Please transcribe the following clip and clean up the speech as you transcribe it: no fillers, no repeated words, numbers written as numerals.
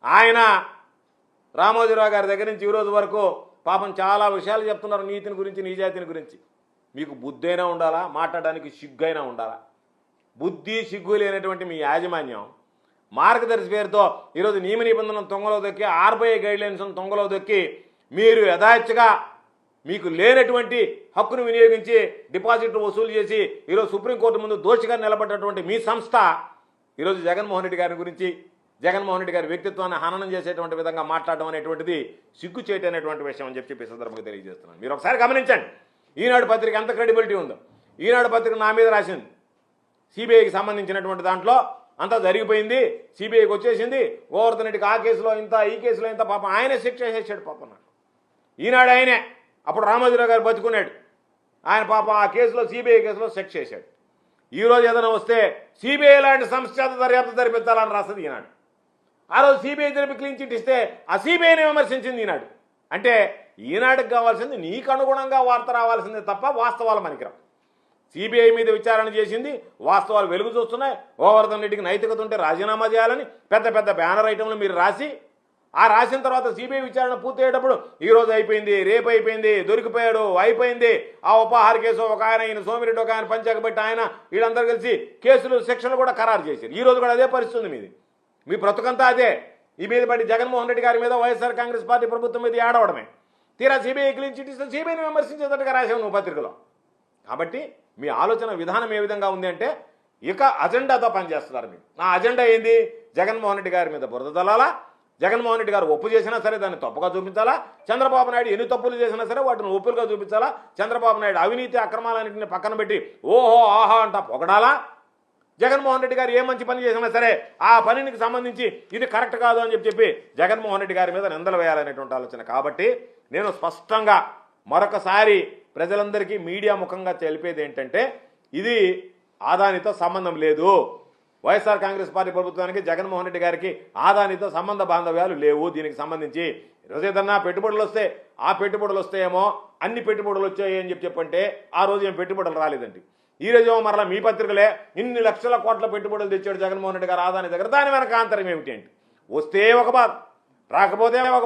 ఆయన రామోజీరావు గారి దగ్గర నుంచి ఈరోజు వరకు పాపం చాలా విషయాలు చెప్తున్నారు, నీతిని గురించి, నిజాయితీని గురించి. మీకు బుద్ధి అయినా ఉండాలా, మాట్లాడడానికి సిగ్గు అయినా ఉండాలా? బుద్ధి సిగ్గు లేనటువంటి మీ యాజమాన్యం మార్గదర్శి పేరుతో ఈరోజు నియమ నిబంధనలను తొంగలో దొక్కి, ఆర్బీఐ గైడ్లైన్స్ను తొంగలో దొక్కి మీరు యథాచ్ఛగా మీకు లేనటువంటి హక్కును వినియోగించి డిపాజిట్లు వసూలు చేసి ఈరోజు సుప్రీంకోర్టు ముందు దోషిగా నిలబడ్డటువంటి మీ సంస్థ ఈరోజు జగన్మోహన్ రెడ్డి గారి గురించి, జగన్మోహన్ రెడ్డి గారి వ్యక్తిత్వాన్ని హననం చేసేటువంటి విధంగా మాట్లాడడం అనేటువంటిది సిగ్గు చేయటనేటువంటి విషయం అని చెప్పి సందర్భంగా తెలియజేస్తున్నాను. మీరు ఒకసారి గమనించండి, ఈనాడు పత్రిక ఎంత క్రెడిబిలిటీ ఉందో. ఈనాడు పత్రిక నా మీద రాసింది, సిబిఐకి సంబంధించినటువంటి దాంట్లో అంతా జరిగిపోయింది, సిబిఐకి వచ్చేసింది, గోవర్ధన్ రెడ్డికి ఆ కేసులో ఇంత, ఈ కేసులో ఇంత, పాపం ఆయనే శిక్ష చేసాడు. పాపం నాకు ఈనాడు ఆయనే, అప్పుడు రామోజీరావు గారు బతుకున్నాడు, ఆయన పాపం ఆ కేసులో, సిబిఐ కేసులో శిక్ష చేశాడు. ఈరోజు ఏదైనా వస్తే సిబిఐ లాంటి సంస్థ దర్యాప్తు జరిపించాలని రాస్తుంది ఈనాడు. ఆ రోజు సిబిఐ జరిపి క్లీన్ చిట్ ఇస్తే ఆ సిబిఐని విమర్శించింది ఈనాడు. అంటే ఈనాడుకి కావాల్సింది నీకు అనుగుణంగా వార్త రావాల్సిందే తప్ప వాస్తవాలు మనకిరావు. సిబిఐ మీద విచారణ చేసింది, వాస్తవాలు వెలుగు చూస్తున్నాయి. గోవర్ధన్ రెడ్డికి నైతికత ఉంటే రాజీనామా చేయాలని పెద్ద పెద్ద బ్యానర్ ఐటెంలు మీరు రాసి, ఆ రాసిన తర్వాత సిబిఐ విచారణ పూర్తయ్యేటప్పుడు ఈరోజు అయిపోయింది, రేపు అయిపోయింది, దొరికిపోయాడు, అయిపోయింది, ఆ ఉపాహార కేసు ఒక ఆయన, ఈయన సోమిరెడ్డి ఒక ఆయన, పంచాకబెట్టి ఆయన, వీళ్ళందరూ కలిసి కేసులు, శిక్షలు కూడా ఖరారు చేశారు. ఈరోజు కూడా అదే పరిస్థితి మీది, మీ బ్రతుకంతా అదే. ఈ మీద పడి జగన్మోహన్ రెడ్డి గారి మీద, వైఎస్ఆర్ కాంగ్రెస్ పార్టీ ప్రభుత్వం మీద ఏడవడమే. తీరా సిబిఐ క్లీన్ చిట్ ఇస్తే సిబిఐని విమర్శించేటట్టుగా రాసావు నువ్వు పత్రికలో. కాబట్టి మీ ఆలోచన విధానం ఏ విధంగా ఉంది అంటే ఇక అజెండాతో పనిచేస్తున్నారు మీరు. నా అజెండా ఏంది? జగన్మోహన్ రెడ్డి గారి మీద బురద తల్లాలా, జగన్మోహన్ రెడ్డి గారు ఒప్పు చేసినా సరే దాన్ని తప్పుగా చూపించాలా, చంద్రబాబు నాయుడు ఎన్ని తప్పులు చేసినా సరే వాటిని ఒప్పులుగా చూపించాలా, చంద్రబాబు నాయుడు అవినీతి అక్రమాలన్నింటినీ పక్కన పెట్టి ఓహో ఆహా అంటా పొగడాలా, జగన్మోహన్ రెడ్డి గారు ఏ మంచి పని చేసినా సరే ఆ పనికి సంబంధించి ఇది కరెక్ట్ కాదు అని చెప్పి జగన్మోహన్ రెడ్డి గారి మీద నిందలు వేయాలనేటువంటి ఆలోచన. కాబట్టి నేను స్పష్టంగా మరొకసారి ప్రజలందరికీ మీడియా ముఖంగా తెలిపేది ఏంటంటే ఇది ఆదానితో సంబంధం లేదు. వైఎస్ఆర్ కాంగ్రెస్ పార్టీ ప్రభుత్వానికి, జగన్మోహన్ రెడ్డి గారికి ఆదానితో సంబంధ బాంధవ్యాలు లేవు. దీనికి సంబంధించి ఈరోజు ఏదన్నా పెట్టుబడులు వస్తే ఆ పెట్టుబడులు వస్తాయేమో, అన్ని పెట్టుబడులు వచ్చాయి అని చెప్పంటే ఆ రోజు ఏం పెట్టుబడులు రాలేదండి. ఈ రోజు మరలా మీ పత్రికలే ఇన్ని లక్షల కోట్ల పెట్టుబడులు తెచ్చాడు జగన్మోహన్ రెడ్డి గారు ఆదాని దగ్గర, దాని వెనక ఆంతరం ఏమిటి అంటే వస్తే ఒక బాధ, రాకపోతే ఒక